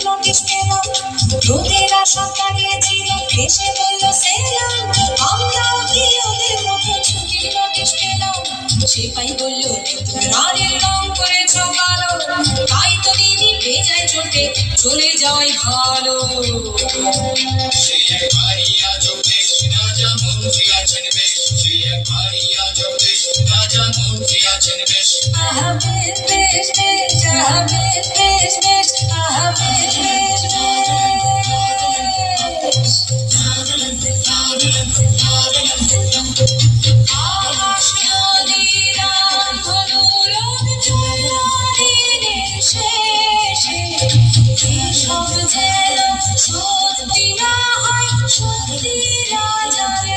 Notice পেলাম, রোদের আশা তাড়িয়েছিল, এসে বলল সেলাম, আমরাও কি ওদের মতো ছুটির নোটিশ পেলাম। সেপাই বলল নতুন রানের রং করেছ কালো, তাই তো দিনই ভেজায় চোটে চলে যাওয়াই ভালো। সে এক ভারিয়া যোগেশ রাজা মন্ত্রী আছেন বেশ, সে এক ভারিয়া যোগেশ রাজা মন্ত্রী আছেন বেশ। আহা বেশ বেশ বেশ, আহা বেশ বেশ বেশ, আহা বেশ বেশ বেশ। আকাশ নদীর আন্দোলন চলল দিনের শেষে, এসব যেন সত্যি না হয় সত্যি রাজার